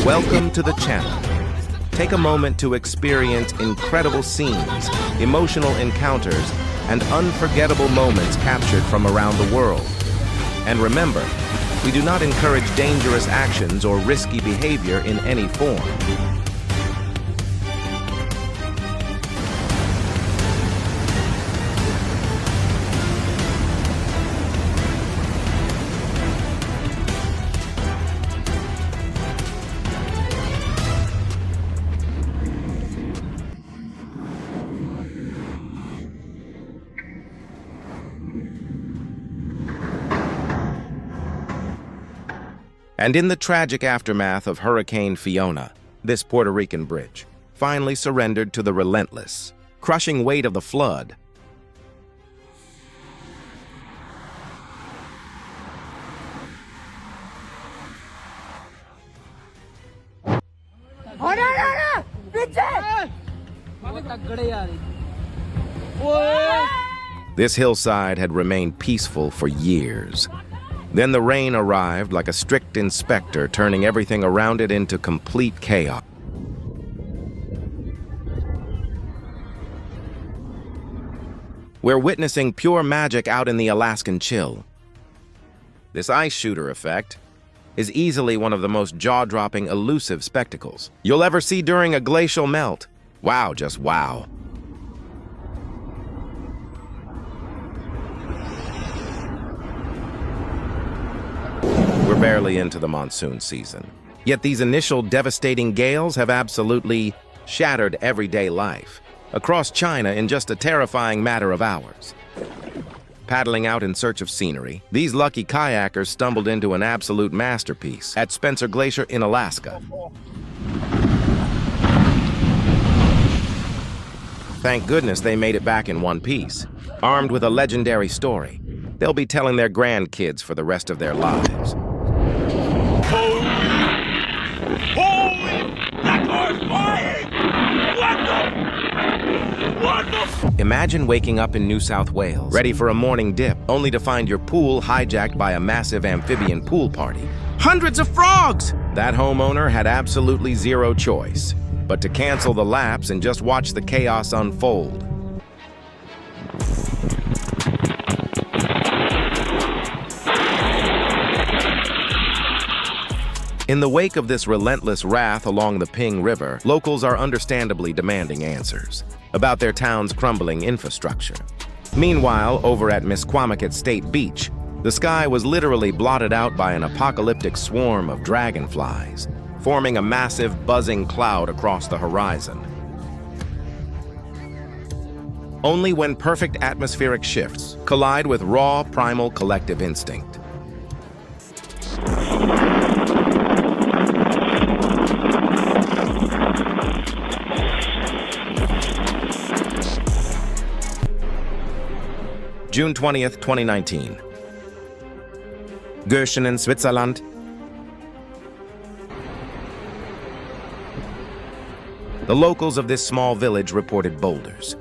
Welcome to the channel. Take a moment to experience incredible scenes, emotional encounters, and unforgettable moments captured from around the world. And remember, we do not encourage dangerous actions or risky behavior in any form. And in the tragic aftermath of Hurricane Fiona, this Puerto Rican bridge finally surrendered to the relentless, crushing weight of the flood. This hillside had remained peaceful for years. Then the rain arrived like a strict inspector, turning everything around it into complete chaos. We're witnessing pure magic out in the Alaskan chill. This ice shooter effect is easily one of the most jaw-dropping, elusive spectacles you'll ever see during a glacial melt. Wow, just wow. We're barely into the monsoon season. Yet these initial devastating gales have absolutely shattered everyday life across China in just a terrifying matter of hours. Paddling out in search of scenery, these lucky kayakers stumbled into an absolute masterpiece at Spencer Glacier in Alaska. Thank goodness they made it back in one piece, armed with a legendary story they'll be telling their grandkids for the rest of their lives. Imagine waking up in New South Wales, ready for a morning dip, only to find your pool hijacked by a massive amphibian pool party. Hundreds of frogs! That homeowner had absolutely zero choice but to cancel the laps and just watch the chaos unfold. In the wake of this relentless wrath along the Ping River, locals are understandably demanding answers about their town's crumbling infrastructure. Meanwhile, over at Misquamicut State Beach, the sky was literally blotted out by an apocalyptic swarm of dragonflies, forming a massive, buzzing cloud across the horizon. Only when perfect atmospheric shifts collide with raw, primal collective instinct. June 20th, 2019. Göschenen, Switzerland. The locals of this small village reported boulders,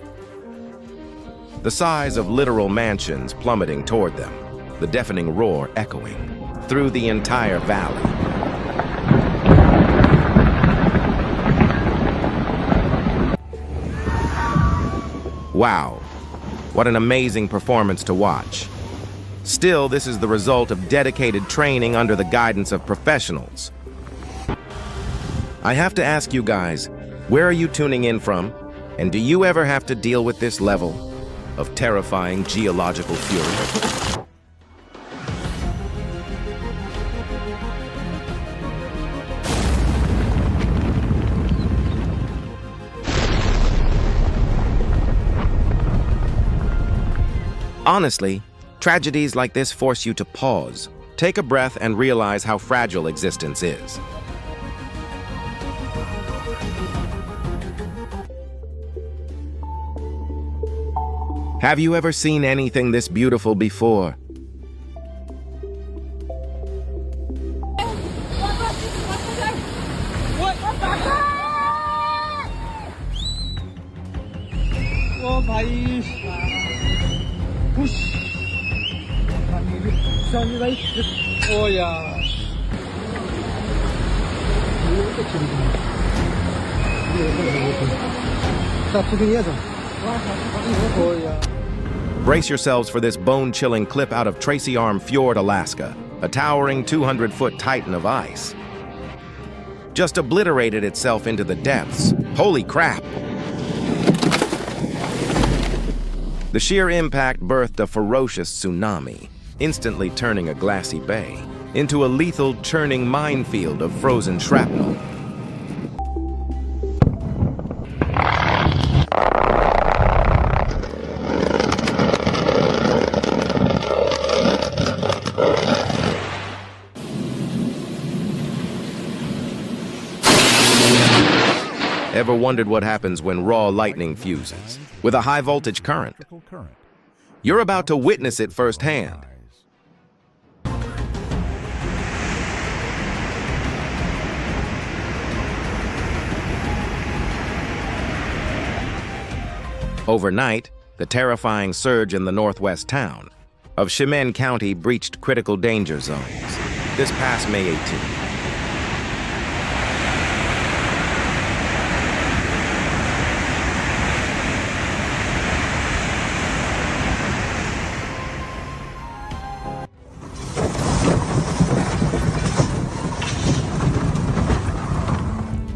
the size of literal mansions, plummeting toward them, the deafening roar echoing through the entire valley. Wow. What an amazing performance to watch. Still, this is the result of dedicated training under the guidance of professionals. I have to ask you guys, where are you tuning in from? And do you ever have to deal with this level of terrifying geological fury? Honestly, tragedies like this force you to pause, take a breath, and realize how fragile existence is. Have you ever seen anything this beautiful before? Oh yeah. Brace yourselves for this bone-chilling clip out of Tracy Arm Fjord, Alaska, a towering 200-foot titan of ice. Just obliterated itself into the depths. Holy crap! The sheer impact birthed a ferocious tsunami, instantly turning a glassy bay into a lethal, churning minefield of frozen shrapnel. Ever wondered what happens when raw lightning fuses with a high-voltage current? You're about to witness it firsthand. Overnight, the terrifying surge in the northwest town of Chemung County breached critical danger zones this past May 18th.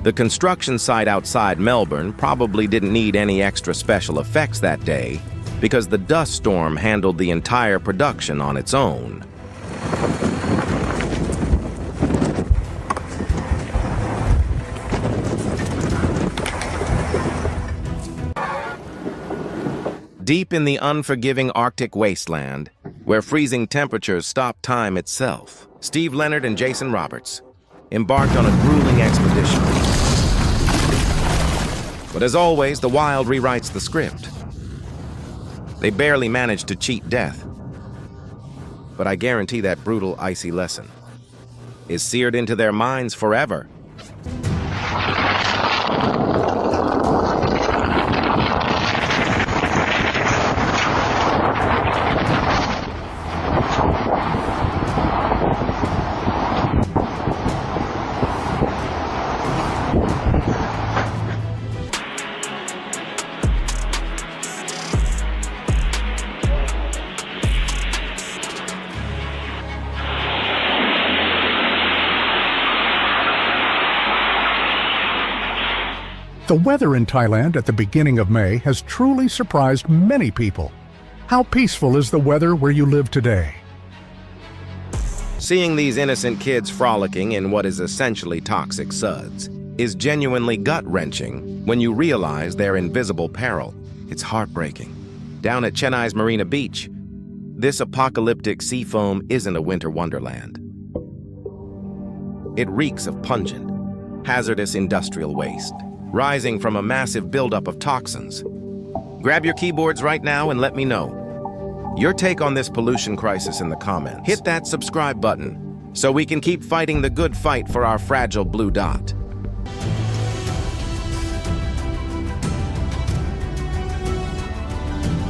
The construction site outside Melbourne probably didn't need any extra special effects that day because the dust storm handled the entire production on its own. Deep in the unforgiving Arctic wasteland, where freezing temperatures stop time itself, Steve Leonard and Jason Roberts embarked on a grueling expedition. But as always, the wild rewrites the script. They barely managed to cheat death. But I guarantee that brutal, icy lesson is seared into their minds forever. The weather in Thailand at the beginning of May has truly surprised many people. How peaceful is the weather where you live today? Seeing these innocent kids frolicking in what is essentially toxic suds is genuinely gut-wrenching when you realize their invisible peril. It's heartbreaking. Down at Chennai's Marina Beach, this apocalyptic sea foam isn't a winter wonderland. It reeks of pungent, hazardous industrial waste, rising from a massive buildup of toxins. Grab your keyboards right now and let me know your take on this pollution crisis in the comments. Hit that subscribe button so we can keep fighting the good fight for our fragile blue dot.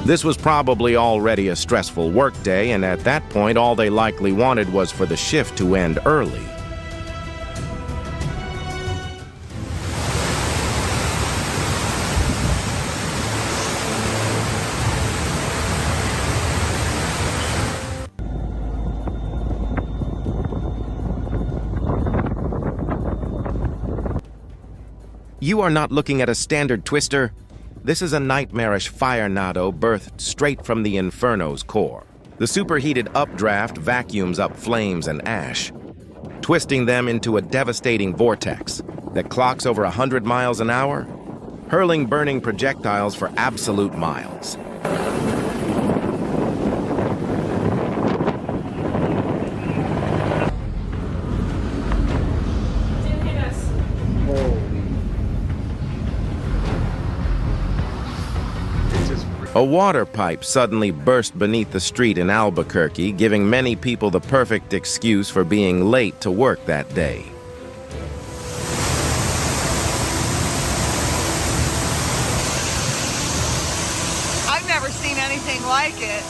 This was probably already a stressful workday, and at that point, all they likely wanted was for the shift to end early. You are not looking at a standard twister. This is a nightmarish fire nado birthed straight from the Inferno's core. The superheated updraft vacuums up flames and ash, twisting them into a devastating vortex that clocks over 100 miles an hour, hurling burning projectiles for absolute miles. A water pipe suddenly burst beneath the street in Albuquerque, giving many people the perfect excuse for being late to work that day. I've never seen anything like it.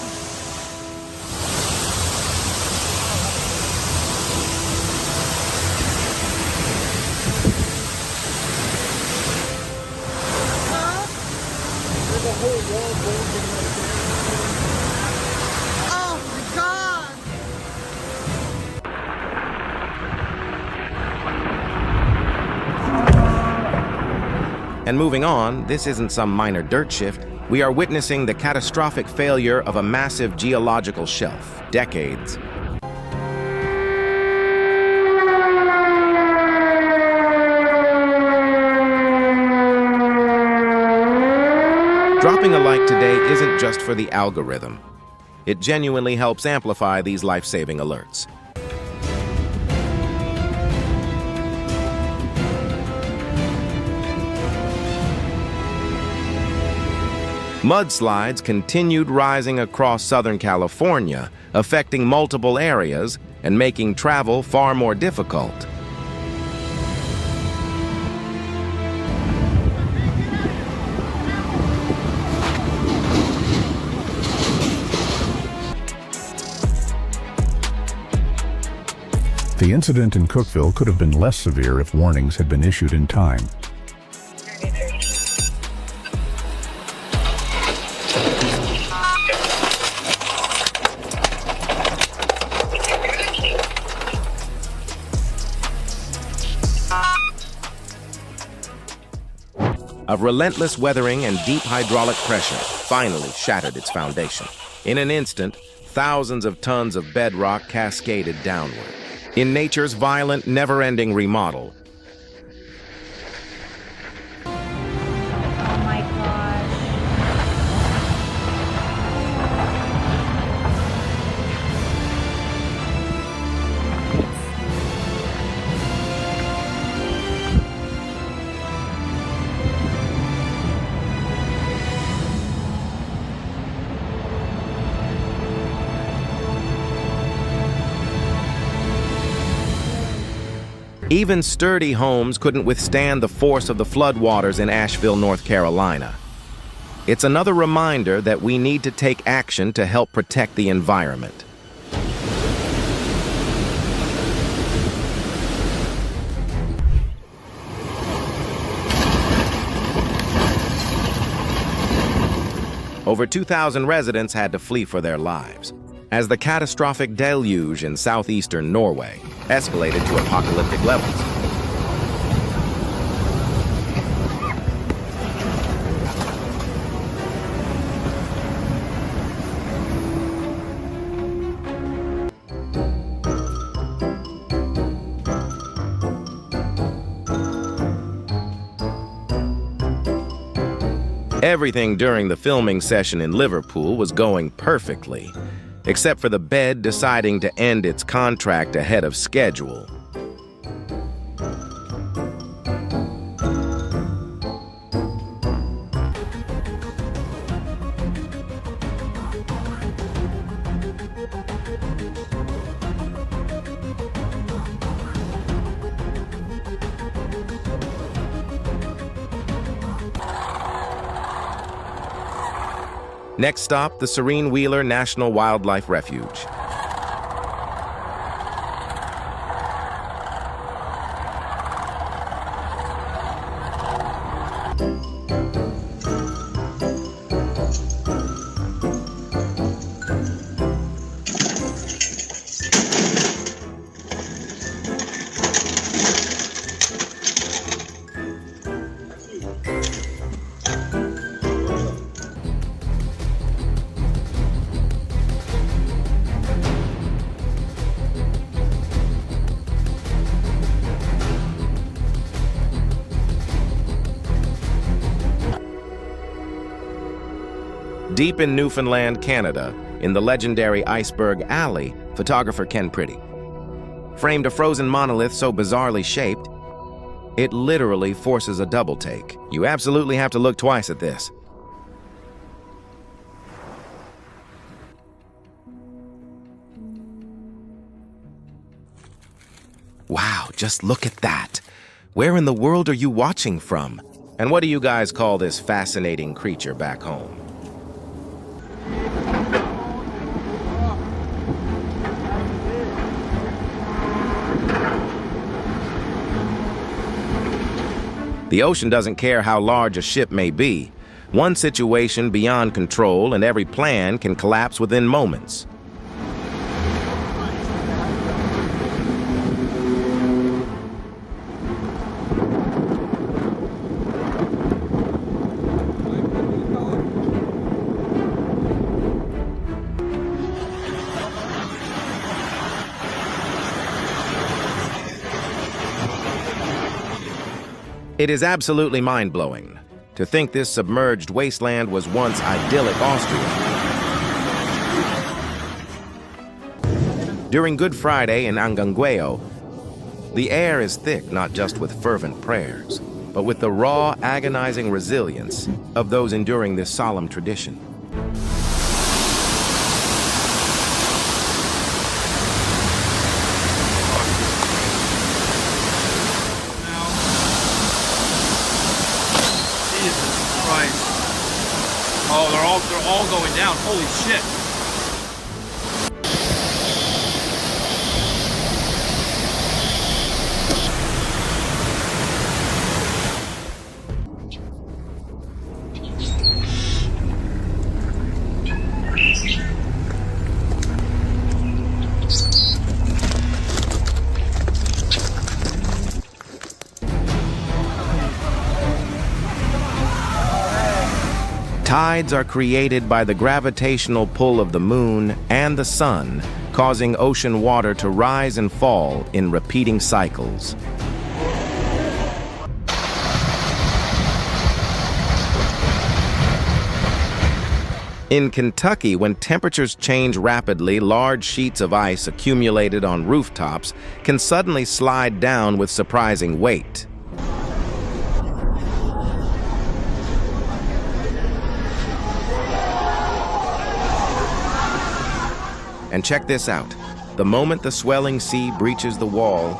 And moving on, this isn't some minor dirt shift. We are witnessing the catastrophic failure of a massive geological shelf. Decades. Dropping a like today isn't just for the algorithm. It genuinely helps amplify these life-saving alerts. Mudslides continued rising across Southern California, affecting multiple areas and making travel far more difficult. The incident in Cookeville could have been less severe if warnings had been issued in time. Of relentless weathering and deep hydraulic pressure finally shattered its foundation. In an instant, thousands of tons of bedrock cascaded downward. In nature's violent, never-ending remodel, Oh my gosh. even sturdy homes couldn't withstand the force of the floodwaters in Asheville, North Carolina. It's another reminder that we need to take action to help protect the environment. Over 2,000 residents had to flee for their lives, as the catastrophic deluge in southeastern Norway escalated to apocalyptic levels. Everything during the filming session in Liverpool was going perfectly, except for the bed deciding to end its contract ahead of schedule. Next stop, the Serene Wheeler National Wildlife Refuge. Deep in Newfoundland, Canada, in the legendary Iceberg Alley, photographer Ken Pretty framed a frozen monolith so bizarrely shaped, it literally forces a double take. You absolutely have to look twice at this. Wow, just look at that. Where in the world are you watching from? And what do you guys call this fascinating creature back home? The ocean doesn't care how large a ship may be. One situation beyond control and every plan can collapse within moments. It is absolutely mind-blowing to think this submerged wasteland was once idyllic Austria. During Good Friday in Angangueo, the air is thick not just with fervent prayers, but with the raw, agonizing resilience of those enduring this solemn tradition. Jesus Christ. Oh, they're all going down. Holy shit. Tides are created by the gravitational pull of the moon and the sun, causing ocean water to rise and fall in repeating cycles. In Kentucky, when temperatures change rapidly, large sheets of ice accumulated on rooftops can suddenly slide down with surprising weight. And check this out. The moment the swelling sea breaches the wall,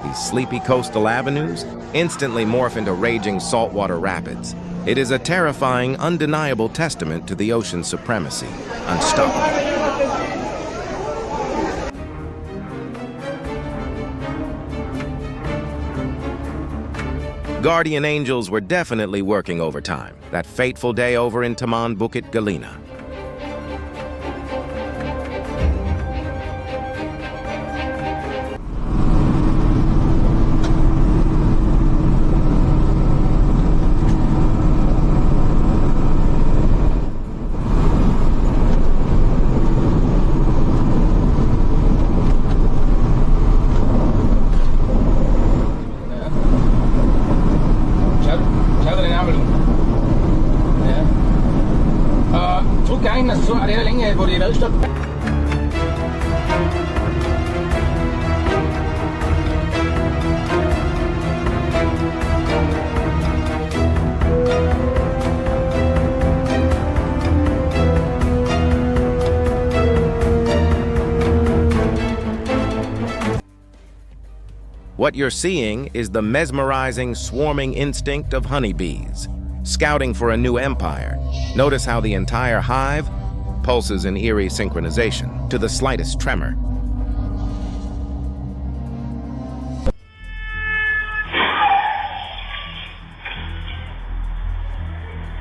these sleepy coastal avenues instantly morph into raging saltwater rapids. It is a terrifying, undeniable testament to the ocean's supremacy. Unstoppable. Guardian angels were definitely working overtime that fateful day over in Taman Bukit Galina. Så er det længe, hvor det er vedstået. What you're seeing is the mesmerizing, swarming instinct of honeybees, scouting for a new empire. Notice how the entire hive pulses in eerie synchronization to the slightest tremor.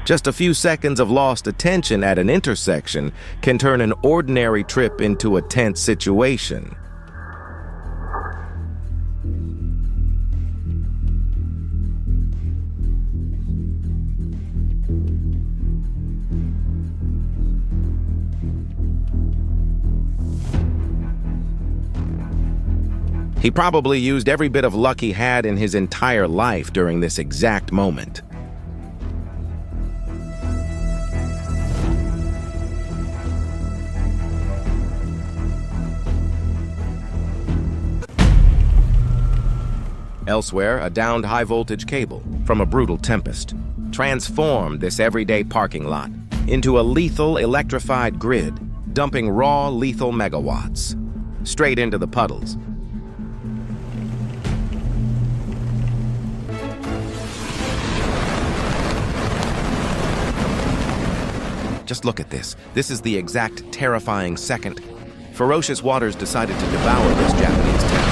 Just a few seconds of lost attention at an intersection can turn an ordinary trip into a tense situation. He probably used every bit of luck he had in his entire life during this exact moment. Elsewhere, a downed high-voltage cable from a brutal tempest transformed this everyday parking lot into a lethal electrified grid, dumping raw lethal megawatts straight into the puddles. Just look at this. This is the exact terrifying second. Ferocious waters decided to devour this Japanese town.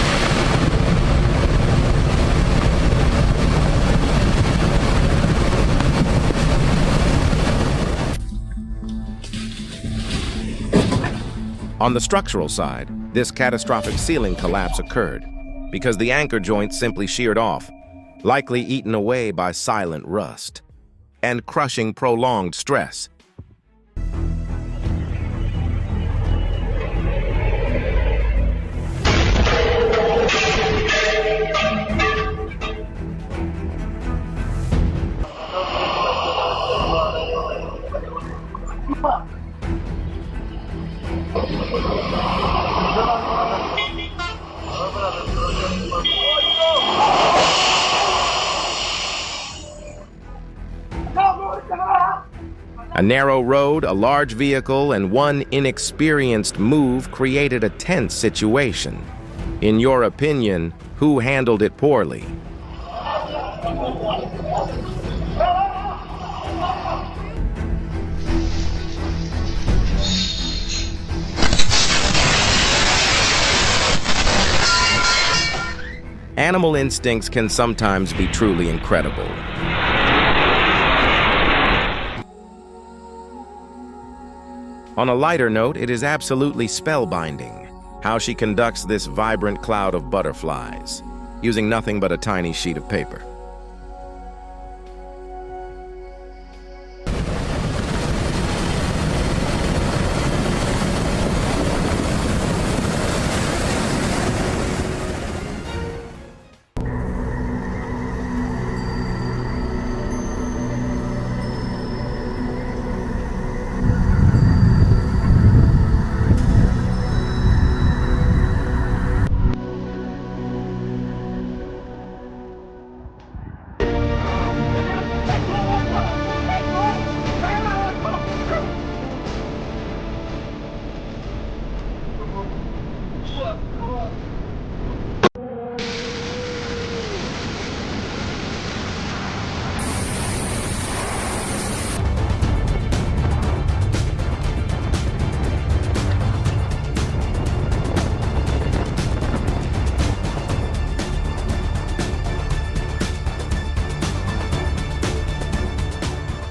On the structural side, this catastrophic ceiling collapse occurred because the anchor joints simply sheared off, likely eaten away by silent rust and crushing prolonged stress. A narrow road, a large vehicle, and one inexperienced move created a tense situation. In your opinion, who handled it poorly? Animal instincts can sometimes be truly incredible. On a lighter note, it is absolutely spellbinding how she conducts this vibrant cloud of butterflies, using nothing but a tiny sheet of paper.